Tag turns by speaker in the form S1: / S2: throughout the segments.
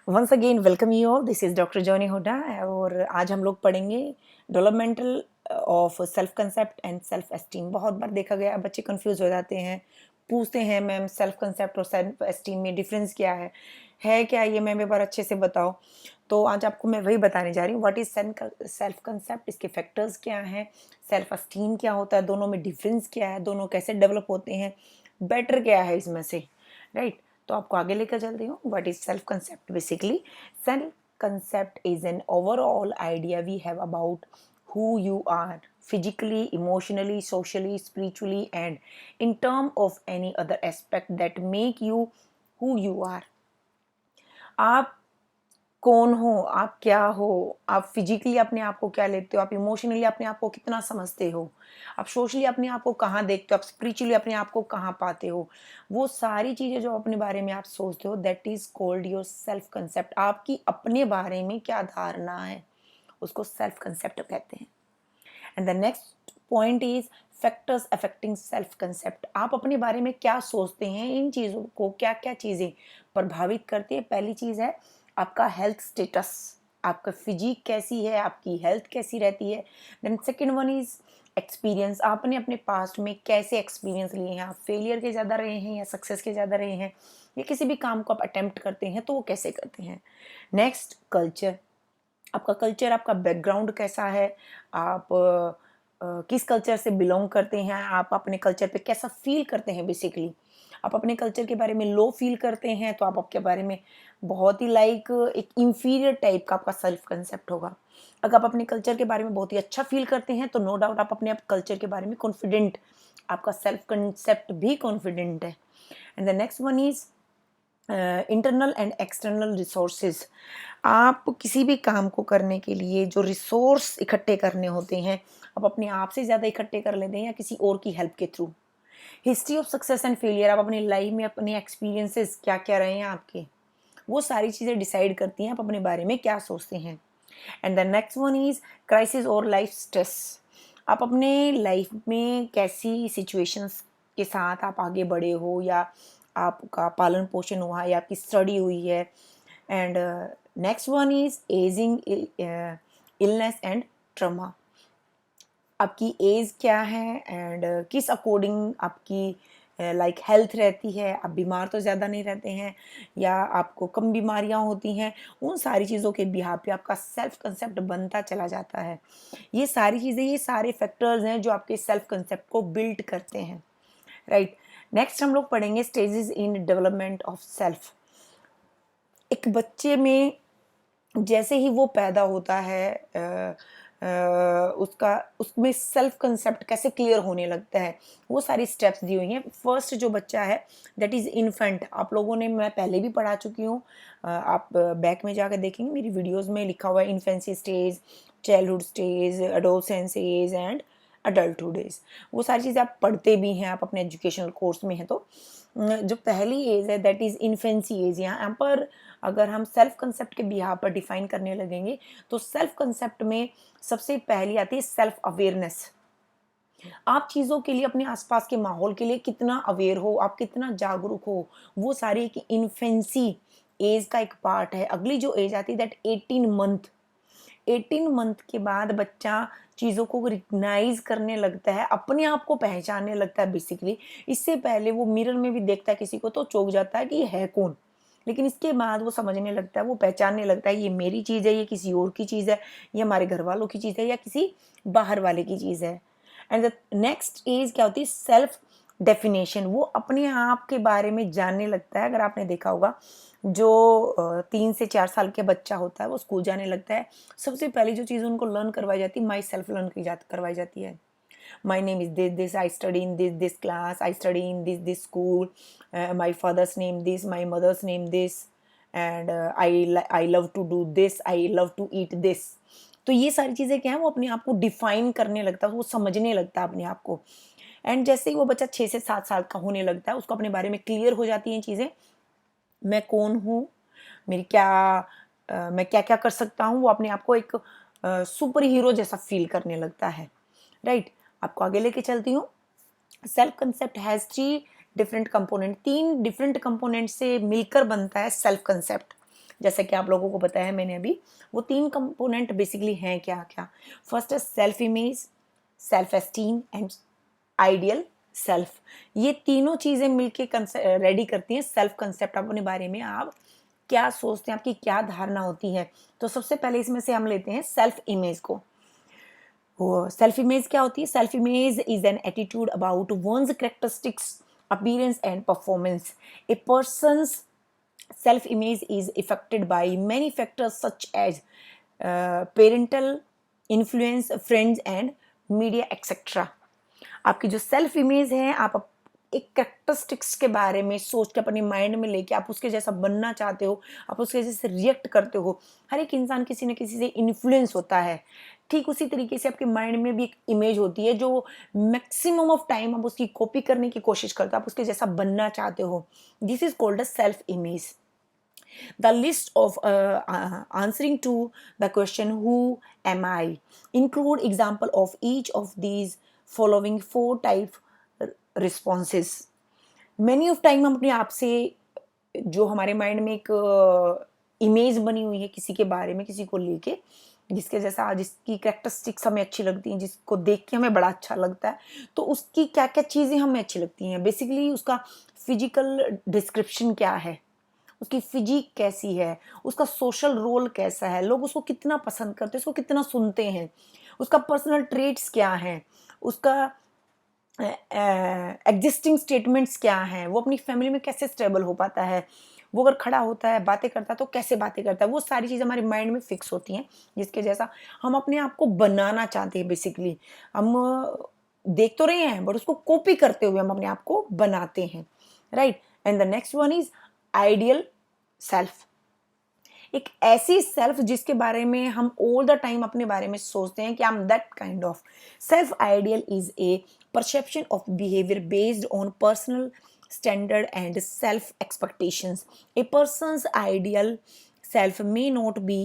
S1: Once again welcome you all, this is doctor Johnny Hooda और आज हम लोग पढ़ेंगे developmental of self concept and self esteem. बहुत बार देखा गया बच्चे कंफ्यूज हो जाते हैं, पूछते हैं मैम सेल्फ कंसेप्ट और सेल्फ एस्टीम में डिफरेंस क्या है क्या ये मैम एक बार अच्छे से बताओ। तो आज आपको मैं वही बताने जा रही हूँ, व्हाट इज़ सेल्फ कंसेप्ट, इसके फैक्टर्स क्या हैं, सेल्फ एस्टीम क्या होता है, दोनों में डिफरेंस क्या है, दोनों कैसे डेवलप होते हैं, बेटर क्या है इसमें से, राइट। तो आपको आगे लेकर चलती हूँ। What is self concept? Basically self concept is an overall idea we have about who you are physically, emotionally, socially, spiritually, and in term of any other aspect that make you who you are. आप कौन हो, आप क्या हो, आप physically अपने आप को क्या लेते हो, आप इमोशनली अपने आप को कितना समझते हो, आप सोशली अपने आप को कहाँ देखते हो, आप स्पिरिचुअली अपने आप को कहाँ पाते हो, वो सारी चीज़ें जो अपने बारे में आप सोचते हो, that is called your self concept. आपकी अपने बारे में क्या धारणा है उसको सेल्फ कंसेप्ट कहते हैं। And the next point is factors affecting self concept. आप अपने बारे में क्या सोचते हैं, इन चीज़ों को क्या क्या चीज़ें प्रभावित करती है। पहली चीज़ है आपका हेल्थ स्टेटस, आपका फिजिक कैसी है, आपकी हेल्थ कैसी रहती है। Then second one is experience, आपने अपने पास्ट में कैसे एक्सपीरियंस लिए हैं, आप फेलियर के ज़्यादा रहे हैं या सक्सेस के ज़्यादा रहे हैं, या किसी भी काम को आप अटेम्प्ट करते हैं तो वो कैसे करते हैं। नेक्स्ट कल्चर, आपका कल्चर, आपका बैकग्राउंड कैसा है, आप किस कल्चर से बिलोंग करते हैं, आप अपने कल्चर पे कैसा फील करते हैं। बेसिकली आप अपने कल्चर के बारे में लो फील करते हैं तो आप आपके बारे में बहुत ही लाइक एक इंफीरियर टाइप का आपका सेल्फ कंसेप्ट होगा। अगर आप अपने कल्चर के बारे में बहुत ही अच्छा फील करते हैं तो नो डाउट आप अपने कल्चर के बारे में कॉन्फिडेंट, आपका सेल्फ कंसेप्ट भी कॉन्फिडेंट है। And the next one is internal and external resources. आप किसी भी काम को करने के लिए जो रिसोर्स इकट्ठे करने होते हैं, आप अपने आप से ज़्यादा इकट्ठे कर लेते हैं या किसी और की हेल्प के through. History of success and failure, आप अपनी लाइफ में अपने एक्सपीरियंसेस क्या क्या रहे हैं आपके, वो सारी चीज़ें डिसाइड करती हैं आप अपने बारे में क्या सोचते हैं। And the next one is crisis और लाइफ स्ट्रेस। आप अपने लाइफ में कैसी सिचुएशंस के साथ आप आगे बढ़े हो, या आपका पालन पोषण हुआ है या आपकी स्टडी हुई है। And next one is ageing, illness and trauma. आपकी एज क्या है एंड किस अकॉर्डिंग आपकी लाइक हेल्थ रहती है, आप बीमार तो ज़्यादा नहीं रहते हैं या आपको कम बीमारियां होती हैं, उन सारी चीज़ों के बिहाफ पे आपका सेल्फ कंसेप्ट बनता चला जाता है। ये सारी चीज़ें, ये सारे फैक्टर्स हैं जो आपके सेल्फ कंसेप्ट को बिल्ड करते हैं, राइट। नेक्स्ट हम लोग पढ़ेंगे stages in development of self. एक बच्चे में जैसे ही वो पैदा होता है उसका उसमें सेल्फ कंसेप्ट कैसे क्लियर होने लगता है, वो सारी स्टेप्स दी हुई हैं। फर्स्ट जो बच्चा है दैट इज़ इन्फेंट, आप लोगों ने, मैं पहले भी पढ़ा चुकी हूँ, आप बैक में जाकर देखेंगे मेरी वीडियोस में लिखा हुआ है infancy stage, childhood stage, adolescence age and adulthood age. वो सारी चीज़ें आप पढ़ते भी हैं, आप अपने एजुकेशनल कोर्स में हैं। तो जो पहली एज है दैट इज़ इन्फेंसी एज। यहाँ पर अगर हम सेल्फ कंसेप्ट के बिहार पर डिफाइन करने लगेंगे तो सेल्फ कंसेप्ट में सबसे पहली आती है सेल्फ अवेयरनेस। आप चीज़ों के लिए, अपने आसपास के माहौल के लिए कितना अवेयर हो, आप कितना जागरूक हो, वो सारी एक इन्फेंसी एज का एक पार्ट है। अगली जो एज आती है दैट 18 मंथ। 18 मंथ के बाद बच्चा चीज़ों को रिकग्नाइज करने लगता है, अपने आप को पहचानने लगता है। बेसिकली इससे पहले वो मिरर में भी देखता है किसी को तो चौंक जाता है कि ये है कौन, लेकिन इसके बाद वो समझने लगता है, वो पहचानने लगता है ये मेरी चीज़ है, ये किसी और की चीज़ है, ये हमारे घर वालों की चीज़ है या किसी बाहर वाले की चीज़ है। एंड द नेक्स्ट एज क्या होती है सेल्फ डेफिनेशन। वो अपने आप के बारे में जानने लगता है। अगर आपने देखा होगा जो 3 से 4 साल के बच्चा होता है वो स्कूल जाने लगता है, सबसे पहली जो चीज़ उनको लर्न करवाई जाती है माई सेल्फ लर्न करवाई जाती है। My name is this, I study in this class, I study in this school, my father's name this, my mother's name this, and I love to do this, I love to eat this। तो ये सारी चीज़ें क्या है, वो अपने आप को डिफाइन करने लगता है, वो समझने लगता है अपने आप को। एंड जैसे ही वो बच्चा 6 से 7 साल का होने लगता है, उसको अपने बारे में क्लियर हो जाती हैं चीज़ें, मैं कौन हूँ, मेरी क्या मैं क्या क्या कर सकता हूँ, वो अपने आप को एक सुपर हीरो जैसा फील करने लगता है, राइट। आपको आगे लेके चलती हूँ। Self concept has 3 different component, 3 different component से मिलकर बनता है सेल्फ कंसेप्ट। जैसा कि आप लोगों को बताया है मैंने अभी, वो 3 कंपोनेंट बेसिकली हैं क्या क्या। फर्स्ट है self image, self esteem and ideal self. ये तीनों चीज़ें मिलके रेडी करती हैं सेल्फ कंसेप्ट। अपने बारे में आप क्या सोचते हैं, आपकी क्या धारणा होती है। तो सबसे पहले इसमें से हम लेते हैं सेल्फ इमेज को। वो सेल्फ इमेज क्या होती है? Self image is an attitude about one's characteristics, appearance and performance. A person's self image is affected by many factors such as parental influence, friends and media etc. आपकी जो self image है, आप एक characteristics के बारे में सोच के अपने माइंड में लेके आप उसके जैसा बनना चाहते हो, आप उसके जैसे रिएक्ट करते हो। हर एक इंसान किसी न किसी से इन्फ्लुएंस होता है। ठीक उसी तरीके से आपके माइंड में भी एक इमेज होती है जो मैक्सिमम ऑफ टाइम आप उसकी कॉपी करने की कोशिश करते हो, आप उसके जैसा बनना चाहते हो। This is called a self image. The list of answering to the question who am I include example of each of these following 4 type responses. Many of time हम अपने आप से जो हमारे माइंड में एक इमेज बनी हुई है किसी के बारे में, किसी को लेके, जिसके जैसा, जिसकी कैरेक्टरिस्टिक्स हमें अच्छी लगती हैं, जिसको देख के हमें बड़ा अच्छा लगता है, तो उसकी क्या क्या चीज़ें हमें अच्छी लगती हैं। बेसिकली उसका फिजिकल डिस्क्रिप्शन क्या है, उसकी फिजिक कैसी है, उसका सोशल रोल कैसा है, लोग उसको कितना पसंद करते हैं, उसको कितना सुनते हैं, उसका पर्सनल ट्रेट्स क्या हैं, उसका एग्जिस्टिंग स्टेटमेंट्स क्या हैं, वो अपनी फैमिली में कैसे स्टेबल हो पाता है, वो अगर खड़ा होता है बातें करता है तो कैसे बातें करता है। वो सारी चीज़ें हमारे माइंड में फिक्स होती हैं, जिसके जैसा हम अपने आप को बनाना चाहते हैं। बेसिकली हम देख तो रहे हैं बट उसको कॉपी करते हुए हम अपने आप को बनाते हैं, right. And the next one is ideal self. एक ऐसी सेल्फ जिसके बारे में हम ऑल द टाइम अपने बारे में सोचते हैं कि I am that kind of self. Ideal is a perception of behaviour based on personal standard and self expectations. A person's ideal self may not be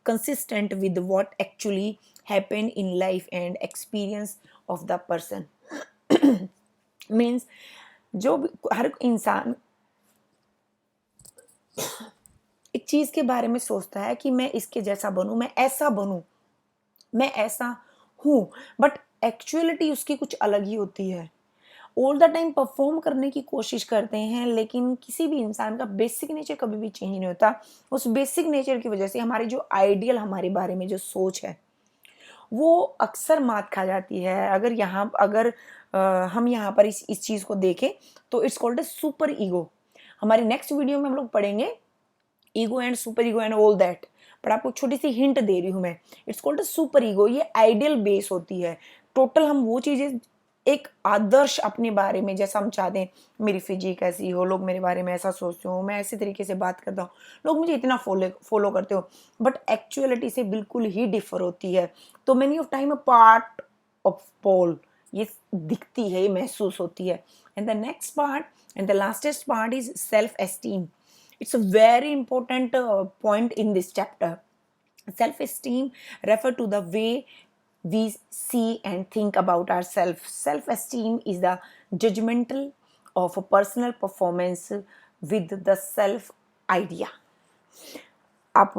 S1: consistent with what actually happened in life and experience of the person. Means जो हर इंसान एक चीज के बारे में सोचता है कि मैं इसके जैसा बनूं, मैं ऐसा बनूं, मैं ऐसा हूं, बट एक्चुअलिटी उसकी कुछ अलग ही होती है। ऑल द टाइम परफॉर्म करने की कोशिश करते हैं, लेकिन किसी भी इंसान का बेसिक नेचर कभी भी चेंज नहीं होता। उस बेसिक नेचर की वजह से हमारी जो आइडियल हमारे बारे में जो सोच है वो अक्सर मात खा जाती है। अगर हम यहाँ पर इस चीज़ को देखें तो it's called a super ego. हमारी नेक्स्ट वीडियो में हम लोग पढ़ेंगे ego and super ego and all that, पर आपको छोटी सी हिंट दे रही हूँ मैं। It's called a super ego. ये आइडियल बेस होती है। टोटल हम वो चीज़ें, एक आदर्श अपने बारे में जैसा हम चाहते हैं, मेरी फिजिक ऐसी हो, लोग मेरे बारे में ऐसा सोचते हो, मैं ऐसे तरीके से बात करता हूँ, लोग मुझे इतना फॉलो करते हो, बट एक्चुअलिटी से बिल्कुल ही डिफर होती है। तो many of time a part of pole ये दिखती है, ये महसूस होती है। And the next part and the lastest part is self esteem. It's a very important point in this chapter. Self-esteem refer to the way we see and think about ourselves. Self-esteem is the judgmental of a personal performance with the self idea. आप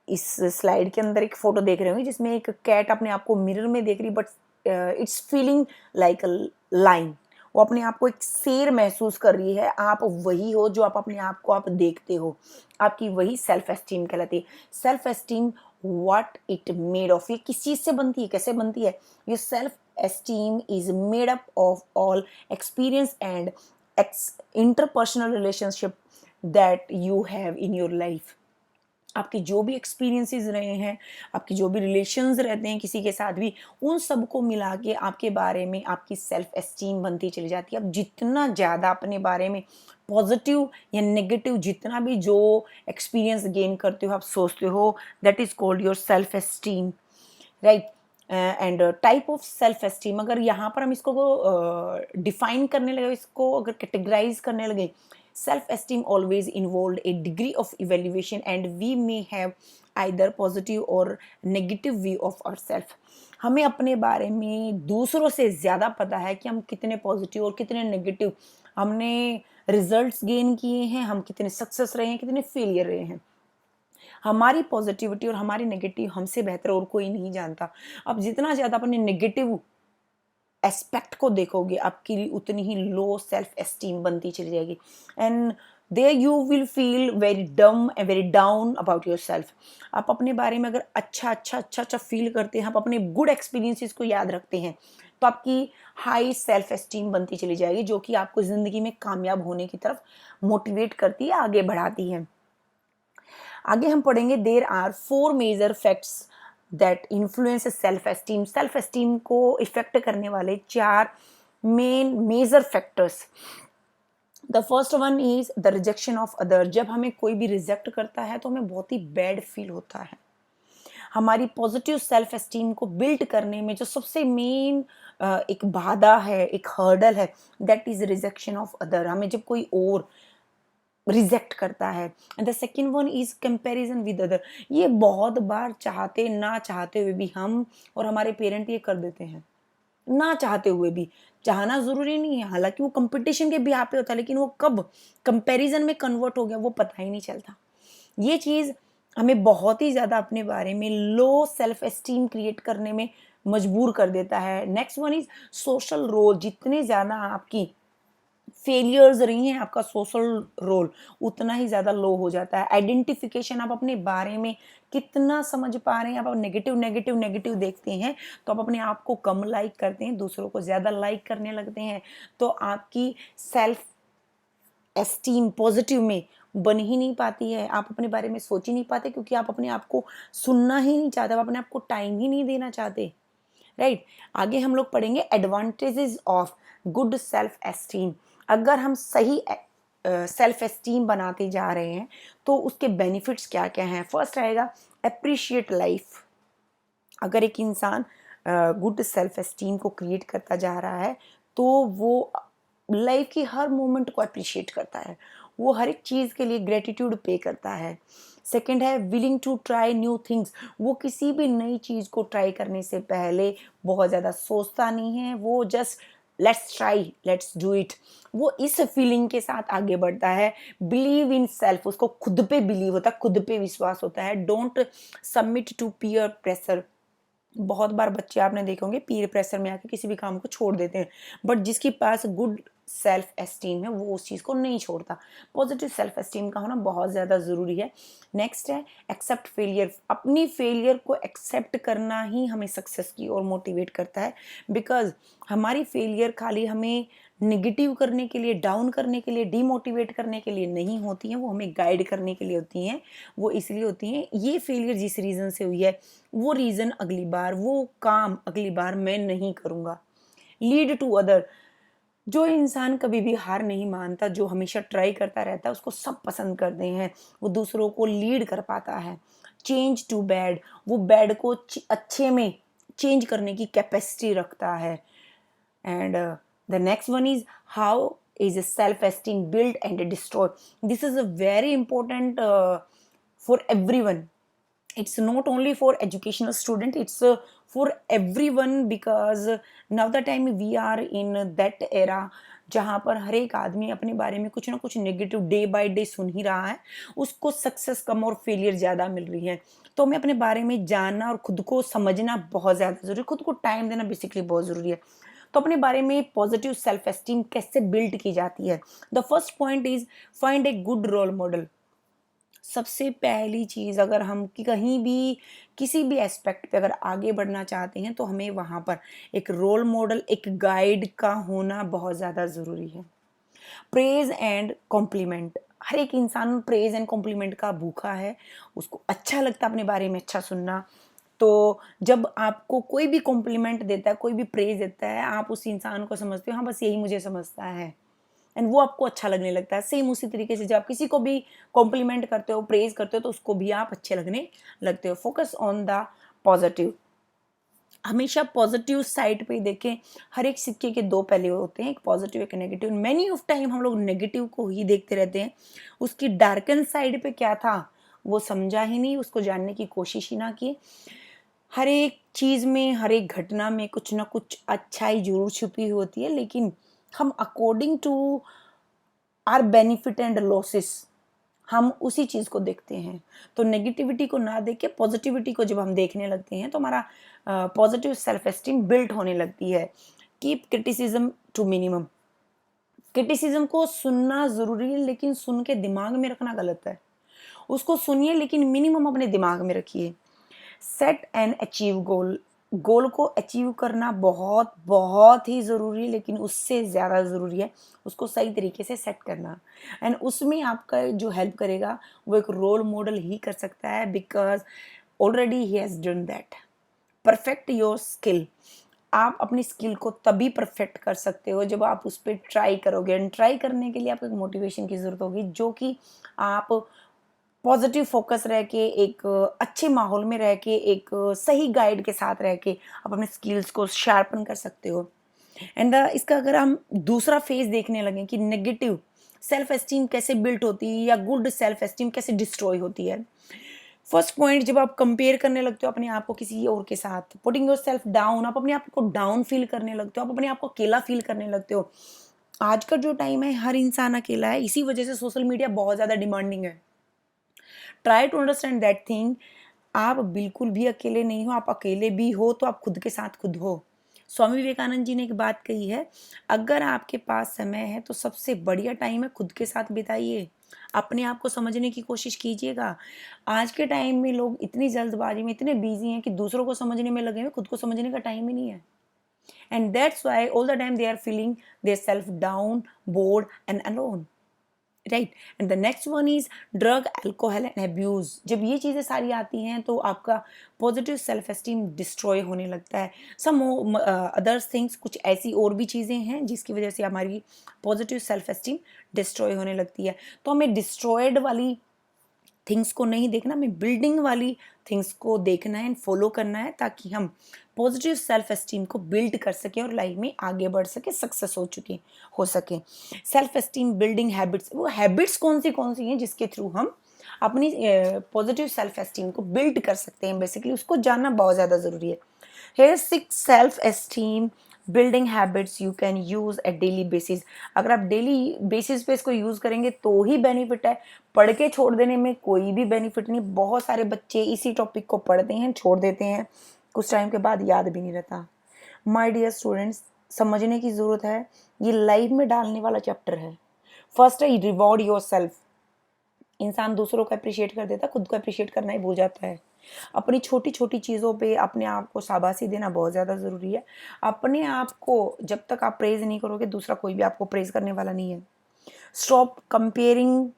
S1: इस slide के अंदर एक photo देख रहे होंगे जिसमें एक कैट अपने आप को मिरर में देख रही, but it's feeling like a line. वो अपने आप को एक शेर महसूस कर रही है। आप वही हो जो आप अपने आप को आप देखते हो। आपकी वही सेल्फ एस्टीम कहलाती है। Self esteem what it made of, ये किस चीज़ से बनती है, कैसे बनती है? ये self esteem is made up of all experience and interpersonal relationship that you have in your life. आपके जो भी एक्सपीरियंसेस रहे हैं, आपके जो भी रिलेशंस रहते हैं किसी के साथ भी, उन सबको मिला के आपके बारे में आपकी सेल्फ एस्टीम बनती चली जाती है। आप जितना ज़्यादा अपने बारे में पॉजिटिव या नेगेटिव जितना भी जो एक्सपीरियंस गेन करते हो, आप सोचते हो, that is called your self esteem, right. And type of self esteem, अगर यहाँ पर हम इसको डिफाइन करने लगे, इसको अगर कैटेगराइज करने लगे, self esteem always involved a degree of evaluation and we may have either positive or negative view of ourselves. हमें अपने बारे में दूसरों से ज़्यादा पता है कि हम कितने पॉजिटिव और कितने नेगेटिव। हमने रिजल्ट्स गेन किए हैं, हम कितने सक्सेस रहे हैं, कितने फेलियर रहे हैं। हमारी पॉजिटिविटी और हमारी नेगेटिव हमसे बेहतर और कोई नहीं जानता। अब जितना ज़्यादा अपने नेगेटिव एस्पेक्ट को देखोगे, आपकी उतनी ही लो सेल्फ एस्टीम बनती चली जाएगी, and there you will feel very dumb and very down about yourself. आप अपने बारे में अगर अच्छा फील करते हैं, आप अपने गुड एक्सपीरियंसेस को याद रखते हैं, तो आपकी हाई सेल्फ एस्टीम बनती चली जाएगी, जो कि आपको ज़िंदगी में कामयाब होने की तरफ मोटिवेट करती है, आगे बढ़ाती है। आगे हम पढ़ेंगे there are 4 major facts that influence self esteem. Self esteem को इफेक्ट करने वाले 4 main major factors. The first one is the rejection of other. जब हमें कोई भी रिजेक्ट करता है तो हमें बहुत ही बैड फील होता है। हमारी पॉजिटिव सेल्फ एस्टीम को बिल्ड करने में जो सबसे मेन एक बाधा है, एक हर्डल है, that is rejection of other. हमें जब कोई और रिजेक्ट करता है। And the second one is comparison with other. ये बहुत बार चाहते ना चाहते हुए भी हम और हमारे पेरेंट ये कर देते हैं, ना चाहते हुए भी। चाहना जरूरी नहीं है, हालांकि वो कंपटीशन के बिहाफ पे होता है, लेकिन वो कब कंपैरिजन में कन्वर्ट हो गया वो पता ही नहीं चलता। ये चीज हमें बहुत ही ज्यादा अपने बारे में लो सेल्फ एस्टीम क्रिएट करने में मजबूर कर देता है। Next one is social role. जितने ज्यादा आपकी फेलियर्स रही हैं, आपका सोशल रोल उतना ही ज़्यादा लो हो जाता है। आइडेंटिफिकेशन, आप अपने बारे में कितना समझ पा रहे हैं। आप नेगेटिव नेगेटिव नेगेटिव देखते हैं तो आप अपने आप को कम लाइक करते हैं, दूसरों को ज़्यादा लाइक करने लगते हैं, तो आपकी सेल्फ एस्टीम पॉजिटिव में बन ही नहीं पाती है। आप अपने बारे में सोच ही नहीं पाते, क्योंकि आप अपने आप को सुनना ही नहीं चाहते, आप अपने आप को टाइम ही नहीं देना चाहते, राइट। आगे हम लोग पढ़ेंगे advantages of good self esteem. अगर हम सही सेल्फ एस्टीम बनाते जा रहे हैं तो उसके बेनिफिट्स क्या क्या हैं। फर्स्ट रहेगा अप्रिशिएट लाइफ। अगर एक इंसान गुड सेल्फ एस्टीम को क्रिएट करता जा रहा है तो वो लाइफ की हर मोमेंट को अप्रिशिएट करता है, वो हर एक चीज़ के लिए ग्रेटिट्यूड पे करता है। सेकंड है willing to try new things. वो किसी भी नई चीज़ को ट्राई करने से पहले बहुत ज़्यादा सोचता नहीं है, वो just let's try, let's do it, वो इस फीलिंग के साथ आगे बढ़ता है। बिलीव इन सेल्फ, उसको खुद पे बिलीव होता है, खुद पे विश्वास होता है। Don't submit to peer pressure. बहुत बार बच्चे आपने देखे होंगे पीर प्रेशर में आके किसी भी काम को छोड़ देते हैं, बट जिसके पास गुड सेल्फ एस्टीम है वो उस चीज़ को नहीं छोड़ता। पॉजिटिव सेल्फ एस्टीम का होना बहुत ज़्यादा ज़रूरी है। नेक्स्ट है एक्सेप्ट फेलियर। अपनी फेलियर को एक्सेप्ट करना ही हमें सक्सेस की ओर मोटिवेट करता है, बिकॉज हमारी फेलियर खाली हमें निगेटिव करने के लिए, डाउन करने के लिए, डीमोटिवेट करने के लिए नहीं होती हैं, वो हमें गाइड करने के लिए होती हैं। वो इसलिए होती हैं, ये फेलियर जिस रीज़न से हुई है वो रीज़न अगली बार, वो काम अगली बार मैं नहीं करूँगा। Lead to other. जो इंसान कभी भी हार नहीं मानता, जो हमेशा ट्राई करता रहता है, उसको सब पसंद करते हैं, वो दूसरों को लीड कर पाता है। Change to bad. वो बैड को अच्छे में चेंज करने की कैपेसिटी रखता है। And the next one is how is self-esteem built and destroyed. This is a very important for everyone. It's not only for educational student, it's for everyone, because now the time we are in that era जहाँ पर हर एक आदमी अपने बारे में कुछ ना कुछ नेगेटिव डे बाय डे सुन ही रहा है, उसको सक्सेस कम और फेलियर ज़्यादा मिल रही है। तो हमें अपने बारे में जानना और खुद को समझना बहुत ज़्यादा ज़रूरी है, खुद को टाइम देना बेसिकली बहुत ज़रूरी है। तो अपने बारे में पॉजिटिव सेल्फ एस्टीम कैसे बिल्ड की जाती है। The first point is find a good role model. सबसे पहली चीज़, अगर हम कहीं भी किसी भी एस्पेक्ट पे अगर आगे बढ़ना चाहते हैं तो हमें वहाँ पर एक रोल मॉडल, एक गाइड का होना बहुत ज़्यादा ज़रूरी है। Praise and complement. हर एक इंसान प्रेज एंड कॉम्प्लीमेंट का भूखा है, उसको अच्छा लगता है अपने बारे में अच्छा सुनना। तो जब आपको कोई भी कॉम्प्लीमेंट देता है, कोई भी प्रेज देता है, आप उस इंसान को समझते हो हाँ बस यही मुझे समझता है, एंड वो आपको अच्छा लगने लगता है। सेम उसी तरीके से जब आप किसी को भी कॉम्प्लीमेंट करते हो, प्रेज करते हो, तो उसको भी आप अच्छे लगने लगते हो। Focus on the positive. हमेशा पॉजिटिव साइड पे देखें। हर एक सिक्के के दो पहलू होते हैं, एक पॉजिटिव एक नेगेटिव। मैनी ऑफ टाइम हम लोग नेगेटिव को ही देखते रहते हैं, उसकी डार्कन साइड पे क्या था वो समझा ही नहीं, उसको जानने की कोशिश ही ना की। हर एक चीज़ में, हर एक घटना में कुछ ना कुछ अच्छाई जरूर छुपी होती है, लेकिन हम according to our benefit and losses, हम उसी चीज़ को देखते हैं। तो नेगेटिविटी को ना देख के पॉजिटिविटी को जब हम देखने लगते हैं तो हमारा पॉजिटिव सेल्फ एस्टीम बिल्ड होने लगती है। Keep criticism to minimum. Criticism को सुनना ज़रूरी है, लेकिन सुन के दिमाग में रखना गलत है। उसको सुनिए लेकिन मिनिमम अपने दिमाग में रखिए। सेट एंड अचीव गोल। गोल को अचीव करना बहुत बहुत ही ज़रूरी है, लेकिन उससे ज़्यादा ज़रूरी है उसको सही तरीके से सेट करना। एंड उसमें आपका जो हेल्प करेगा वो एक रोल मॉडल ही कर सकता है, because already he has done that. Perfect your skill. आप अपनी स्किल को तभी परफेक्ट कर सकते हो जब आप उस पर ट्राई करोगे। एंड ट्राई करने के लिए आपको एक मोटिवेशन की ज़रूरत होगी, जो कि आप पॉजिटिव फोकस रह के, एक अच्छे माहौल में रह के, एक सही गाइड के साथ रह के आप अपने स्किल्स को शार्पन कर सकते हो। एंड इसका अगर हम दूसरा फेज देखने लगे कि नेगेटिव सेल्फ एस्टीम कैसे बिल्ट होती है या गुड सेल्फ एस्टीम कैसे डिस्ट्रॉय होती है। फर्स्ट पॉइंट, जब आप कंपेयर करने लगते हो अपने आप को किसी और के साथ, पुटिंग योर सेल्फ डाउन, आप अपने आप को डाउन फील करने लगते हो, आप अपने आप को अकेला फील करने लगते हो। आज का जो टाइम है हर इंसान अकेला है, इसी वजह से सोशल मीडिया बहुत ज़्यादा डिमांडिंग है। Try to understand that thing. आप बिल्कुल भी अकेले नहीं हो, आप अकेले भी हो तो आप खुद के साथ खुद हो। स्वामी विवेकानंद जी ने एक बात कही है, अगर आपके पास समय है तो सबसे बढ़िया टाइम है खुद के साथ बिताइए, अपने आप को समझने की कोशिश कीजिएगा। आज के टाइम में लोग इतनी जल्दबाजी में इतने बिजी हैं कि दूसरों को समझने में लगे हुए, खुद को समझने का टाइम ही नहीं है। And that's why all the time they are feeling their self down, bored and alone, right. And the next one is drug, alcohol and abuse. जब ये चीज़ें सारी आती हैं तो आपका पॉजिटिव सेल्फ एस्टीम डिस्ट्रॉय होने लगता है। सम अदर्स थिंग्स, कुछ ऐसी और भी चीज़ें हैं जिसकी वजह से हमारी पॉजिटिव सेल्फ एस्टीम डिस्ट्रॉय होने लगती है। तो हमें डिस्ट्रॉयड वाली थिंग्स को नहीं देखना, हमें बिल्डिंग वाली थिंग्स को देखना है एंड फॉलो करना है, ताकि हम पॉजिटिव सेल्फ एस्टीम को बिल्ड कर सकें और लाइफ में आगे बढ़ सके, सक्सेस हो सके। सेल्फ एस्टीम बिल्डिंग हैबिट्स, वो हैबिट्स कौन सी हैं जिसके थ्रू हम अपनी पॉजिटिव सेल्फ एस्टीम को बिल्ड कर सकते हैं, बेसिकली उसको जानना बहुत ज़्यादा ज़रूरी है। Here 6 self esteem building habits you can use at daily basis. अगर आप डेली बेसिस पे इसको यूज करेंगे तो ही बेनिफिट है, पढ़ के छोड़ देने में कोई भी बेनिफिट नहीं। बहुत सारे बच्चे इसी टॉपिक को पढ़ते हैं, छोड़ देते हैं, कुछ टाइम के बाद याद भी नहीं रहता। माय डियर स्टूडेंट्स, समझने की ज़रूरत है, ये लाइफ में डालने वाला चैप्टर है। फर्स्ट है रिवॉर्ड योर सेल्फ। इंसान दूसरों को अप्रिशिएट कर देता, खुद को अप्रिशिएट करना ही भूल जाता है। अपनी छोटी छोटी चीज़ों पे अपने आप को शाबाशी देना बहुत ज़्यादा ज़रूरी है। अपने आप को जब तक आप प्रेज नहीं करोगे, दूसरा कोई भी आपको प्रेज करने वाला नहीं है। Stop comparing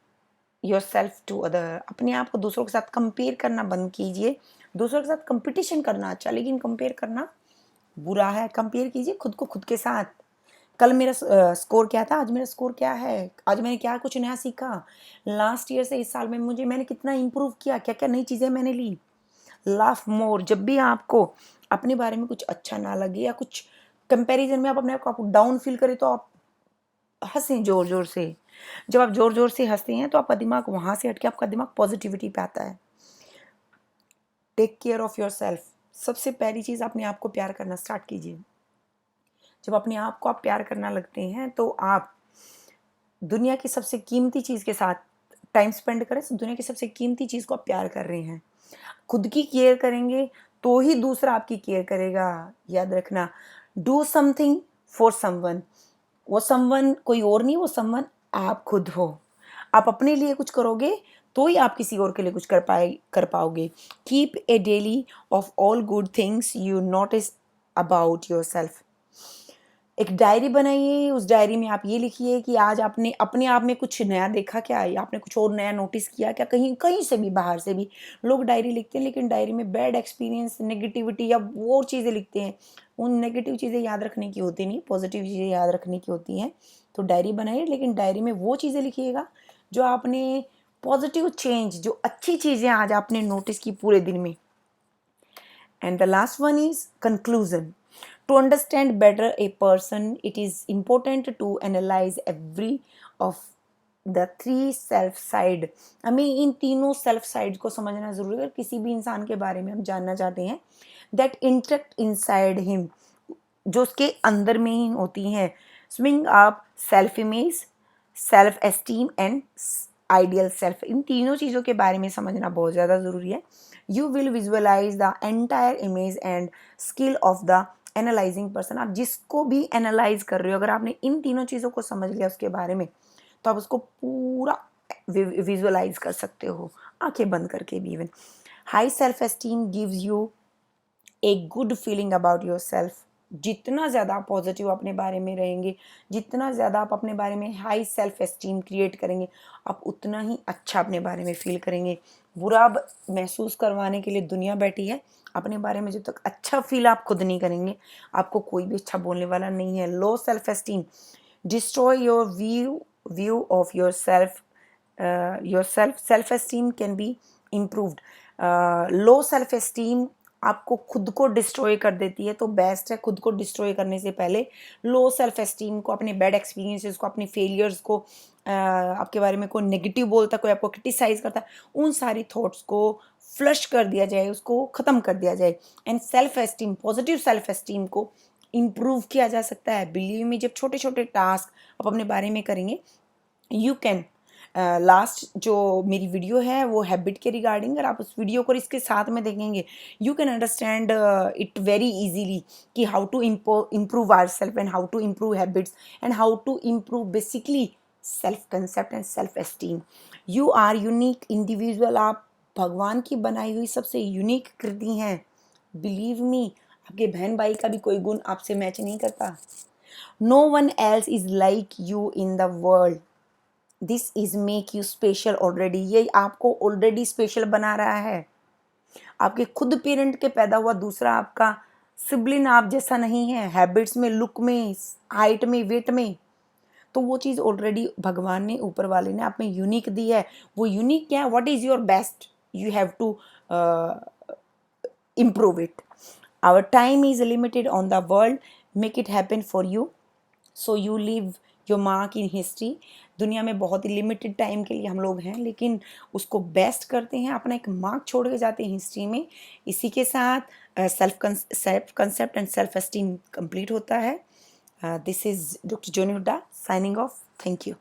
S1: yourself to other. अपने आप को दूसरों के साथ कंपेयर करना बंद कीजिए। दूसरों के साथ कंपटीशन करना अच्छा, लेकिन कंपेयर करना बुरा है। कंपेयर कीजिए खुद को खुद के साथ। कल मेरा स्कोर क्या था, आज मेरा स्कोर क्या है, आज मैंने क्या कुछ नया सीखा, लास्ट ईयर से इस साल में मैंने कितना इम्प्रूव किया, क्या क्या नई चीज़ें मैंने ली। लाफ मोर। जब भी आपको अपने बारे में कुछ अच्छा ना लगे या कुछ कंपैरिजन में आप अपने आप को डाउन फील करें, तो आप हंसें जोर जोर से। जब आप जोर जोर से हंसते हैं तो आपका दिमाग वहाँ से हट के आपका दिमाग पॉजिटिविटी पे आता है। Take care of yourself. सबसे पहली चीज़, अपने आप को प्यार करना स्टार्ट कीजिए। जब अपने आप को आप प्यार करना लगते हैं तो आप दुनिया की सबसे कीमती चीज़ के साथ टाइम स्पेंड करें। दुनिया की सबसे कीमती चीज़ को आप प्यार कर रहे हैं। खुद की केयर करेंगे तो ही दूसरा आपकी केयर करेगा। याद रखना, डू समथिंग फॉर समवन। वो समवन कोई और नहीं, वो समवन आप खुद हो। आप अपने लिए कुछ करोगे तो ही आप किसी और के लिए कुछ कर पाओगे। Keep a daily of all good things you notice about your self. एक डायरी बनाइए, उस डायरी में आप ये लिखिए कि आज आपने अपने आप में कुछ नया देखा क्या, या आपने कुछ और नया नोटिस किया क्या। कहीं कहीं से भी, बाहर से भी लोग डायरी लिखते हैं, लेकिन डायरी में बैड एक्सपीरियंस, नेगेटिविटी या वो चीज़ें लिखते हैं। उन नेगेटिव चीज़ें याद रखने की होती नहीं, पॉजिटिव चीज़ें याद रखने की होती हैं। तो डायरी बनाइए, लेकिन डायरी में वो चीज़ें लिखिएगा जो आपने पॉजिटिव चेंज, जो अच्छी चीज़ें आज आपने नोटिस की पूरे दिन में। And the last one is conclusion. To understand better a person, it is important to analyze every of the three self side. हमें इन तीनों सेल्फ साइड को समझना जरूरी है। किसी भी इंसान के बारे में हम जानना चाहते हैं, that interact inside him, जो उसके अंदर में ही होती हैं। स्विंग आप self image, self esteem and ideal self, इन तीनों चीज़ों के बारे में समझना बहुत ज़्यादा ज़रूरी है. You will visualise the entire image and skill of the analysing person. आप जिसको भी एनालाइज कर रहे हो, अगर आपने इन तीनों चीज़ों को समझ लिया उसके बारे में, तो आप उसको पूरा विजुअलाइज कर सकते हो, आंखें बंद करके भी. Even high self esteem gives U a good feeling about your self. जितना ज़्यादा आप पॉजिटिव अपने बारे में रहेंगे, जितना ज़्यादा आप अपने बारे में हाई सेल्फ एस्टीम क्रिएट करेंगे, आप उतना ही अच्छा अपने बारे में फील करेंगे. बुरा महसूस करवाने के लिए दुनिया बैठी है. अपने बारे में जब तक अच्छा फील आप खुद नहीं करेंगे, आपको कोई भी अच्छा बोलने वाला नहीं है. Low self esteem destroy your view of your self. Self esteem can be improved. Low self esteem आपको खुद को डिस्ट्रॉय कर देती है, तो बेस्ट है खुद को डिस्ट्रॉय करने से पहले लो सेल्फ एस्टीम को, अपने बैड एक्सपीरियंसेस को, अपने फेलियर्स को, आपके बारे में कोई नेगेटिव बोलता, कोई आपको क्रिटिसाइज करता, उन सारी थॉट्स को फ्लश कर दिया जाए, उसको ख़त्म कर दिया जाए. And self esteem, positive self esteem को इम्प्रूव किया जा सकता है. बिलीव मी, जब छोटे छोटे टास्क आप अपने बारे में करेंगे, यू कैन. लास्ट जो मेरी वीडियो है वो हैबिट के रिगार्डिंग, अगर आप उस वीडियो को इसके साथ में देखेंगे, you can understand it very easily कि how to improve our self and how to improve habits and how to improve basically self concept and self esteem. You are unique individual. आप भगवान की बनाई हुई सबसे यूनिक कृति हैं. Believe me, आपके बहन भाई का भी कोई गुण आपसे मैच नहीं करता. No one else is like you in the world. This is make you special already. ये आपको ऑलरेडी स्पेशल बना रहा है. आपके खुद पेरेंट के पैदा हुआ दूसरा आपका सिबलिंग आप जैसा नहीं है, हैबिट्स में, लुक में, हाइट में, वेट में. तो वो चीज़ ऑलरेडी भगवान ने, ऊपर वाले ने आप में यूनिक दी है. वो यूनिक क्या है? What is your best? You have to improve it. Our time is limited on the world. Make it happen for you. So you leave your mark in history. दुनिया में बहुत ही लिमिटेड टाइम के लिए हम लोग हैं, लेकिन उसको बेस्ट करते हैं, अपना एक मार्क छोड़ के जाते हैं हिस्ट्री में. इसी के साथ self concept and self esteem complete होता है. This is doctor Johnny Hooda signing off. Thank you.